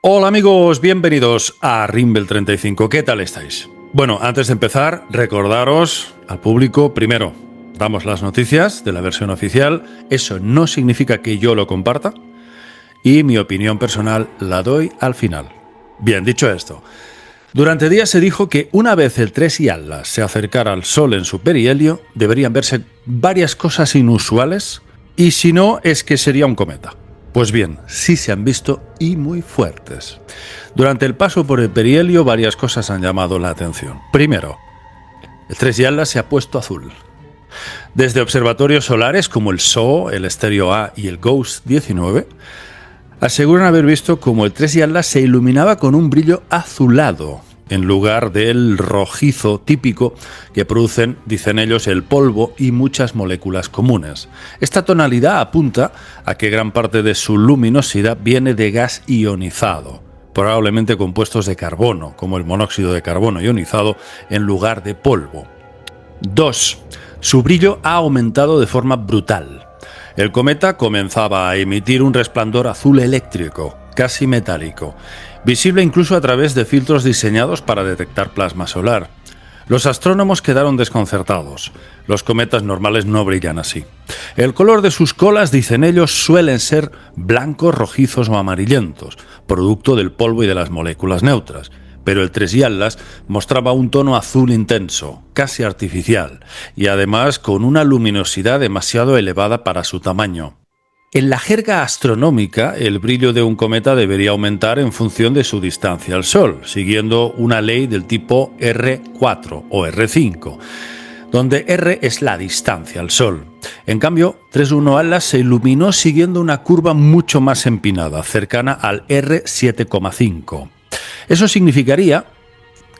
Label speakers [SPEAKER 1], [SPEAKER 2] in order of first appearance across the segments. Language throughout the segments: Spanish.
[SPEAKER 1] Hola amigos, bienvenidos a Rimbel 35. ¿Qué tal estáis? Bueno, antes de empezar, recordaros al público, primero, damos las noticias de la versión oficial. Eso no significa que yo lo comparta y mi opinión personal la doy al final. Bien, dicho esto, durante días se dijo que una vez el 3 y Atlas se acercara al Sol en su perihelio, deberían verse varias cosas inusuales y si no, es que sería un cometa. Pues bien, sí se han visto y muy fuertes. Durante el paso por el perihelio varias cosas han llamado la atención. Primero, el 3 y Atlas se ha puesto azul. Desde observatorios solares como el SOO, el Stereo A y el GOES 19, aseguran haber visto como el 3 y Atlas se iluminaba con un brillo azulado, en lugar del rojizo típico que producen, dicen ellos, el polvo y muchas moléculas comunes. Esta tonalidad apunta a que gran parte de su luminosidad viene de gas ionizado, probablemente compuestos de carbono, como el monóxido de carbono ionizado, en lugar de polvo. 2. Su brillo ha aumentado de forma brutal. El cometa comenzaba a emitir un resplandor azul eléctrico, casi metálico, visible incluso a través de filtros diseñados para detectar plasma solar. Los astrónomos quedaron desconcertados. Los cometas normales no brillan así. El color de sus colas, dicen ellos, suelen ser blancos, rojizos o amarillentos, producto del polvo y de las moléculas neutras. Pero el 3 y Atlas mostraba un tono azul intenso, casi artificial, y además con una luminosidad demasiado elevada para su tamaño. En la jerga astronómica, el brillo de un cometa debería aumentar en función de su distancia al Sol, siguiendo una ley del tipo R4 o R5, donde R es la distancia al Sol. En cambio, 3.1 Atlas se iluminó siguiendo una curva mucho más empinada, cercana al R7,5. Eso significaría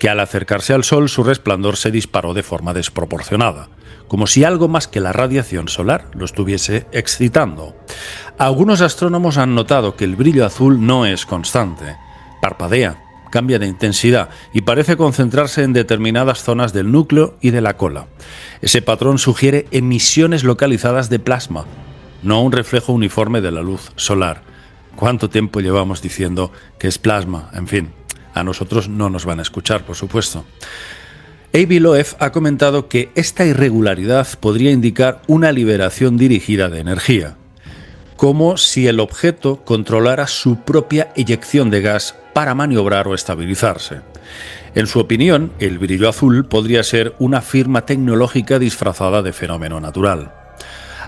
[SPEAKER 1] que al acercarse al Sol su resplandor se disparó de forma desproporcionada, como si algo más que la radiación solar lo estuviese excitando. Algunos astrónomos han notado que el brillo azul no es constante, parpadea, cambia de intensidad y parece concentrarse en determinadas zonas del núcleo y de la cola. Ese patrón sugiere emisiones localizadas de plasma, no un reflejo uniforme de la luz solar. ¿Cuánto tiempo llevamos diciendo que es plasma? En fin, a nosotros no nos van a escuchar, por supuesto. Avi Loeb ha comentado que esta irregularidad podría indicar una liberación dirigida de energía, como si el objeto controlara su propia eyección de gas para maniobrar o estabilizarse. En su opinión, el brillo azul podría ser una firma tecnológica disfrazada de fenómeno natural.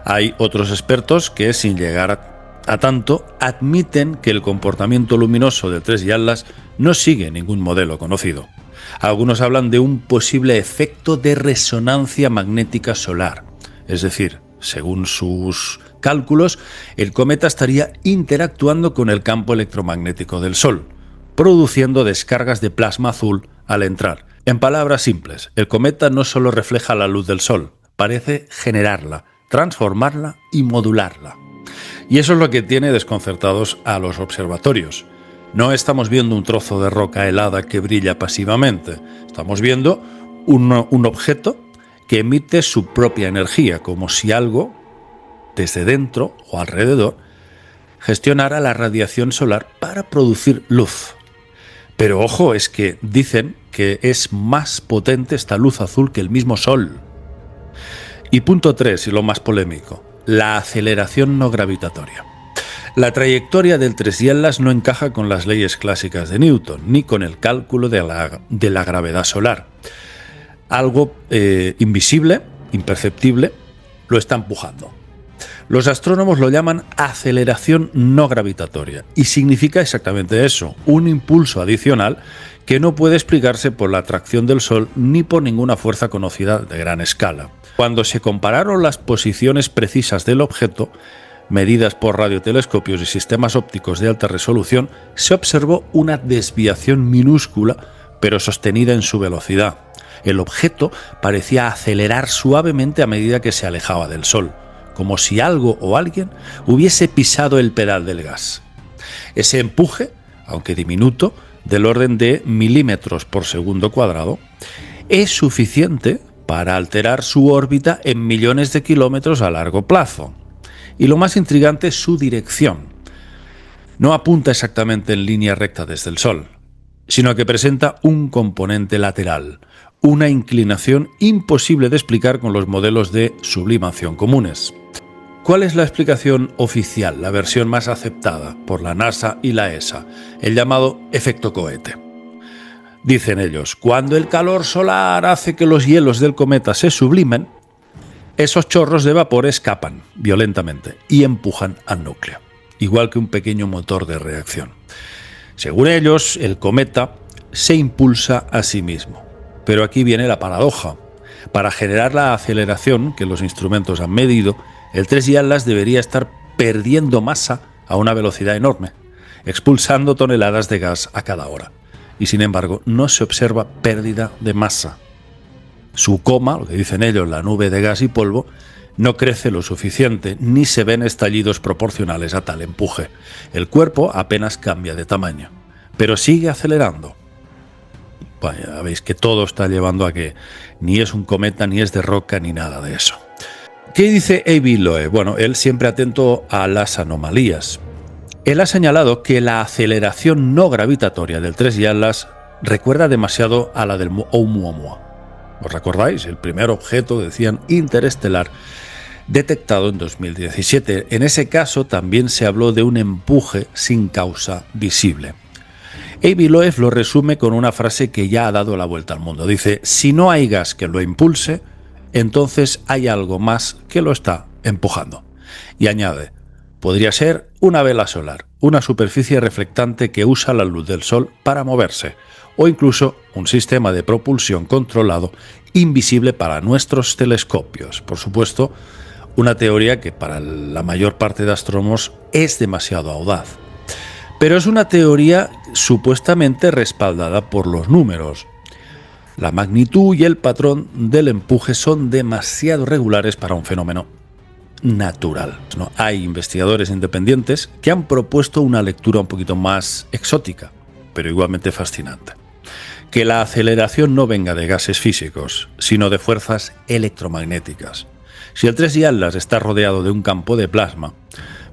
[SPEAKER 1] Hay otros expertos que, sin llegar a tanto, admiten que el comportamiento luminoso del 3 y Atlas no sigue ningún modelo conocido. Algunos hablan de un posible efecto de resonancia magnética solar, es decir, según sus cálculos, el cometa estaría interactuando con el campo electromagnético del Sol, produciendo descargas de plasma azul al entrar. En palabras simples, el cometa no solo refleja la luz del Sol, parece generarla, transformarla y modularla. Y eso es lo que tiene desconcertados a los observatorios. No estamos viendo un trozo de roca helada que brilla pasivamente. Estamos viendo un objeto que emite su propia energía, como si algo, desde dentro o alrededor, gestionara la radiación solar para producir luz. Pero ojo, es que dicen que es más potente esta luz azul que el mismo Sol. Y punto 3, y lo más polémico, la aceleración no gravitatoria. La trayectoria del 3 y Atlas no encaja con las leyes clásicas de Newton, ni con el cálculo de la gravedad solar. Algo invisible, imperceptible, lo está empujando. Los astrónomos lo llaman aceleración no gravitatoria, y significa exactamente eso, un impulso adicional que no puede explicarse por la atracción del Sol ni por ninguna fuerza conocida de gran escala. Cuando se compararon las posiciones precisas del objeto, medidas por radiotelescopios y sistemas ópticos de alta resolución, se observó una desviación minúscula, pero sostenida en su velocidad. El objeto parecía acelerar suavemente a medida que se alejaba del Sol, como si algo o alguien hubiese pisado el pedal del gas. Ese empuje, aunque diminuto, del orden de milímetros por segundo cuadrado, es suficiente para alterar su órbita en millones de kilómetros a largo plazo. Y lo más intrigante es su dirección. no apunta exactamente en línea recta desde el Sol, sino que presenta un componente lateral, una inclinación imposible de explicar con los modelos de sublimación comunes. ¿Cuál es la explicación oficial, la versión más aceptada por la NASA y la ESA? El llamado efecto cohete. Dicen ellos, cuando el calor solar hace que los hielos del cometa se sublimen, esos chorros de vapor escapan violentamente y empujan al núcleo, igual que un pequeño motor de reacción. Según ellos, el cometa se impulsa a sí mismo. Pero aquí viene la paradoja. Para generar la aceleración que los instrumentos han medido, el 3 Atlas debería estar perdiendo masa a una velocidad enorme, expulsando toneladas de gas a cada hora. Y sin embargo, no se observa pérdida de masa. Su coma, lo que dicen ellos, la nube de gas y polvo, no crece lo suficiente, ni se ven estallidos proporcionales a tal empuje. El cuerpo apenas cambia de tamaño, pero sigue acelerando. Vaya, veis que todo está llevando a que ni es un cometa, ni es de roca, ni nada de eso. ¿Qué dice Avi Loeb? Bueno, él siempre atento a las anomalías. Él ha señalado que la aceleración no gravitatoria del 3 Atlas recuerda demasiado a la del Oumuamua. ¿Os recordáis? El primer objeto, decían, interestelar detectado en 2017. En ese caso también se habló de un empuje sin causa visible. Avi Loeb lo resume con una frase que ya ha dado la vuelta al mundo. Dice, si no hay gas que lo impulse, entonces hay algo más que lo está empujando. Y añade, podría ser una vela solar, una superficie reflectante que usa la luz del sol para moverse, o incluso un sistema de propulsión controlado invisible para nuestros telescopios. Por supuesto, una teoría que para la mayor parte de astrónomos es demasiado audaz. Pero es una teoría supuestamente respaldada por los números. La magnitud y el patrón del empuje son demasiado regulares para un fenómeno natural. Hay investigadores independientes que han propuesto una lectura un poquito más exótica, pero igualmente fascinante. Que la aceleración no venga de gases físicos, sino de fuerzas electromagnéticas. Si el 3 Atlas está rodeado de un campo de plasma,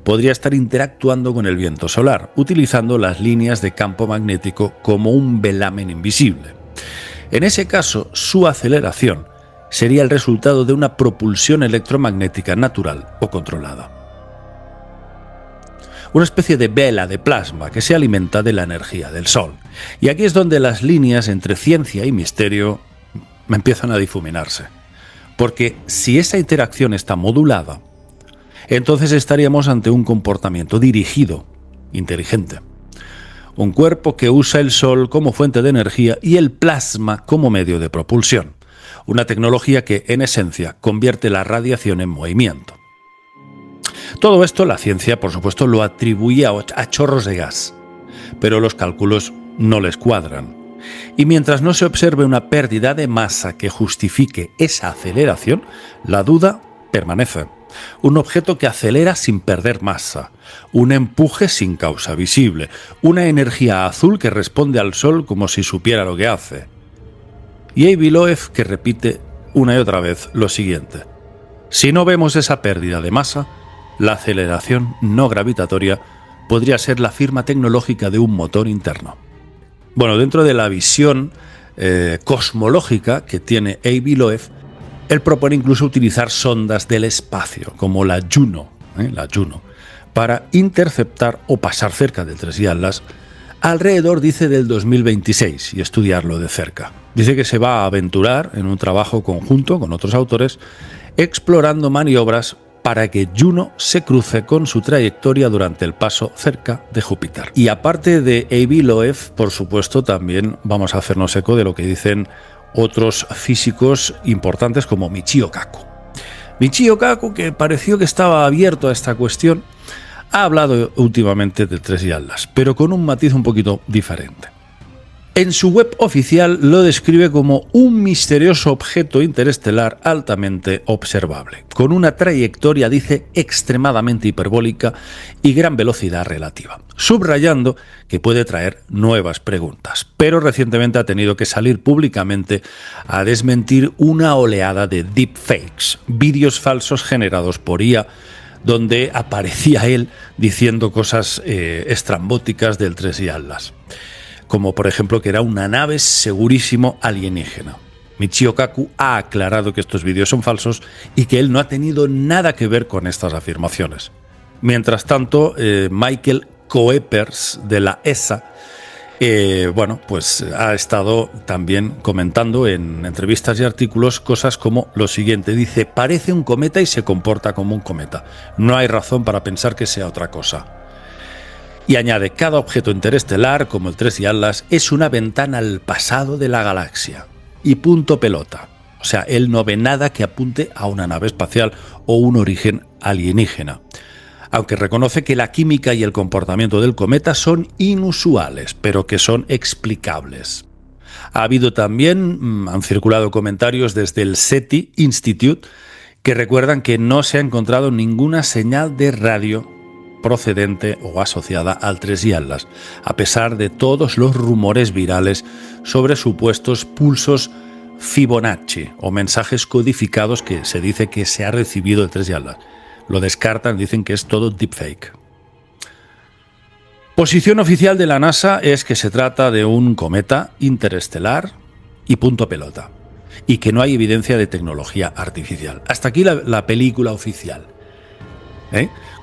[SPEAKER 1] podría estar interactuando con el viento solar, utilizando las líneas de campo magnético como un velamen invisible. En ese caso, su aceleración sería el resultado de una propulsión electromagnética natural o controlada. Una especie de vela de plasma que se alimenta de la energía del Sol. Y aquí es donde las líneas entre ciencia y misterio empiezan a difuminarse. Porque si esa interacción está modulada, entonces estaríamos ante un comportamiento dirigido, inteligente. Un cuerpo que usa el Sol como fuente de energía y el plasma como medio de propulsión. Una tecnología que, en esencia, convierte la radiación en movimiento. Todo esto la ciencia, por supuesto, lo atribuye a chorros de gas, pero los cálculos no les cuadran. Y mientras no se observe una pérdida de masa que justifique esa aceleración, la duda permanece. Un objeto que acelera sin perder masa, un empuje sin causa visible, una energía azul que responde al Sol como si supiera lo que hace. Y Avi Loeb que repite una y otra vez lo siguiente. Si no vemos esa pérdida de masa, la aceleración no gravitatoria podría ser la firma tecnológica de un motor interno. Bueno, dentro de la visión cosmológica que tiene Avi Loeb, él propone incluso utilizar sondas del espacio, como la Juno, para interceptar o pasar cerca del 3 Atlas alrededor, dice, del 2026 y estudiarlo de cerca. Dice que se va a aventurar en un trabajo conjunto con otros autores explorando maniobras para que Juno se cruce con su trayectoria durante el paso cerca de Júpiter. Y aparte de Avi Loeb, por supuesto, también vamos a hacernos eco de lo que dicen otros físicos importantes como Michio Kaku. Michio Kaku, que pareció que estaba abierto a esta cuestión, ha hablado últimamente del 3 Atlas, pero con un matiz un poquito diferente. En su web oficial lo describe como un misterioso objeto interestelar altamente observable, con una trayectoria, dice, extremadamente hiperbólica y gran velocidad relativa, subrayando que puede traer nuevas preguntas, pero recientemente ha tenido que salir públicamente a desmentir una oleada de deepfakes, vídeos falsos generados por IA, donde aparecía él diciendo cosas estrambóticas del Tres y Atlas, como por ejemplo que era una nave segurísimo alienígena. Michio Kaku ha aclarado que estos vídeos son falsos y que él no ha tenido nada que ver con estas afirmaciones. Mientras tanto, Michael Coepers de la ESA pues ha estado también comentando en entrevistas y artículos cosas como lo siguiente. Dice: parece un cometa y se comporta como un cometa. No hay razón para pensar que sea otra cosa. Y añade: cada objeto interestelar, como el Tres y Atlas, es una ventana al pasado de la galaxia. Y punto pelota. O sea, él no ve nada que apunte a una nave espacial o un origen alienígena. Aunque reconoce que la química y el comportamiento del cometa son inusuales, pero que son explicables. Ha habido también, han circulado comentarios desde el SETI Institute que recuerdan que no se ha encontrado ninguna señal de radio procedente o asociada al Tres y Atlas, a pesar de todos los rumores virales sobre supuestos pulsos Fibonacci o mensajes codificados que se dice que se ha recibido el Tres y Atlas. Lo descartan, dicen que es todo deepfake. Posición oficial de la NASA es que se trata de un cometa interestelar y punto pelota, y que no hay evidencia de tecnología artificial. Hasta aquí la película oficial,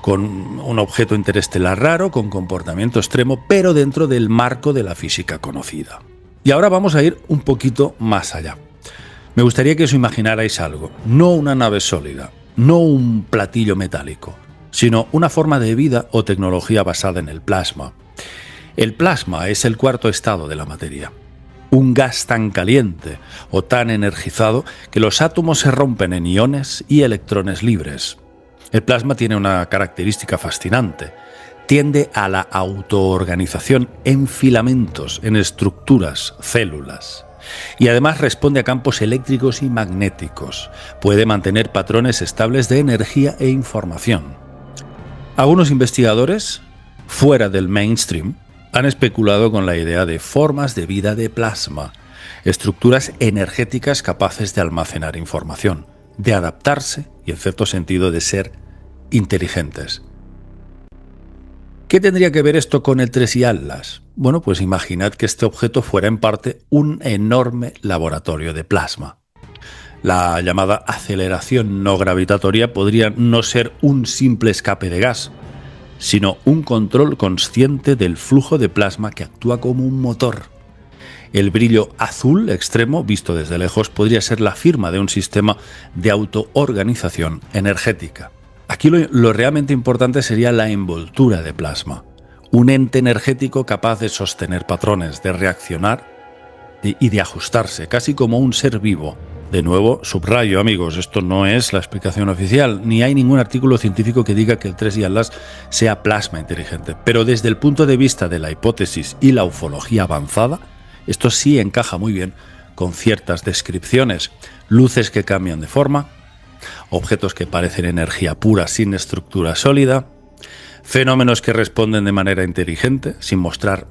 [SPEAKER 1] con un objeto interestelar raro, con comportamiento extremo, pero dentro del marco de la física conocida. Y ahora vamos a ir un poquito más allá. Me gustaría que os imaginarais algo, no una nave sólida, no un platillo metálico, sino una forma de vida o tecnología basada en el plasma. El plasma es el cuarto estado de la materia, un gas tan caliente o tan energizado que los átomos se rompen en iones y electrones libres. El plasma tiene una característica fascinante: tiende a la autoorganización en filamentos, en estructuras, células. Y además responde a campos eléctricos y magnéticos. Puede mantener patrones estables de energía e información. Algunos investigadores, fuera del mainstream, han especulado con la idea de formas de vida de plasma, estructuras energéticas capaces de almacenar información, de adaptarse y, en cierto sentido, de ser inteligentes. ¿Qué tendría que ver esto con el Tres y Atlas? Bueno, pues imaginad que este objeto fuera en parte un enorme laboratorio de plasma. La llamada aceleración no gravitatoria podría no ser un simple escape de gas, sino un control consciente del flujo de plasma que actúa como un motor. El brillo azul extremo, visto desde lejos, podría ser la firma de un sistema de autoorganización energética. Aquí lo realmente importante sería la envoltura de plasma, un ente energético capaz de sostener patrones, de reaccionar y de ajustarse, casi como un ser vivo. De nuevo, subrayo, amigos, esto no es la explicación oficial, ni hay ningún artículo científico que diga que el Tres y Atlas sea plasma inteligente, pero desde el punto de vista de la hipótesis y la ufología avanzada, esto sí encaja muy bien con ciertas descripciones: luces que cambian de forma, objetos que parecen energía pura sin estructura sólida, fenómenos que responden de manera inteligente, sin mostrar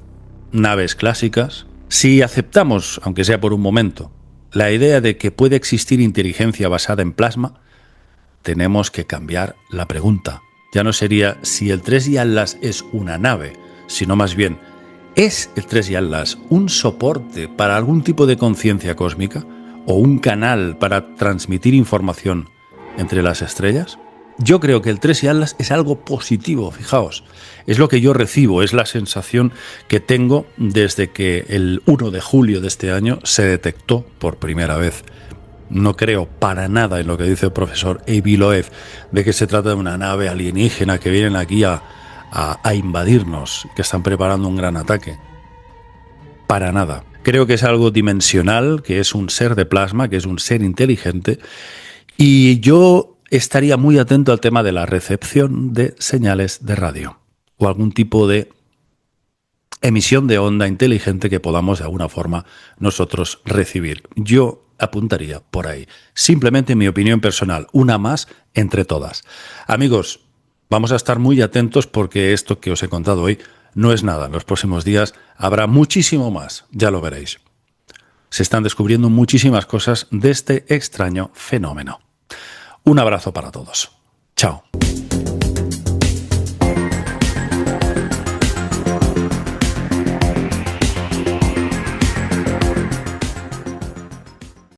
[SPEAKER 1] naves clásicas. Si aceptamos, aunque sea por un momento, la idea de que puede existir inteligencia basada en plasma, tenemos que cambiar la pregunta. Ya no sería si el Tres y Atlas es una nave, sino más bien, ¿es el Tres y Atlas un soporte para algún tipo de conciencia cósmica o un canal para transmitir información entre las estrellas? Yo creo que el Tres y Atlas es algo positivo, fijaos. Es lo que yo recibo, es la sensación que tengo desde que el 1 de julio de este año se detectó por primera vez. No creo para nada en lo que dice el profesor Avi Loeb, de que se trata de una nave alienígena que vienen aquí a invadirnos, que están preparando un gran ataque. Para nada. Creo que es algo dimensional, que es un ser de plasma, que es un ser inteligente, y yo estaría muy atento al tema de la recepción de señales de radio o algún tipo de emisión de onda inteligente que podamos de alguna forma nosotros recibir. Yo apuntaría por ahí. Simplemente mi opinión personal, una más entre todas. Amigos, vamos a estar muy atentos porque esto que os he contado hoy no es nada. En los próximos días habrá muchísimo más, ya lo veréis. Se están descubriendo muchísimas cosas de este extraño fenómeno. Un abrazo para todos. Chao.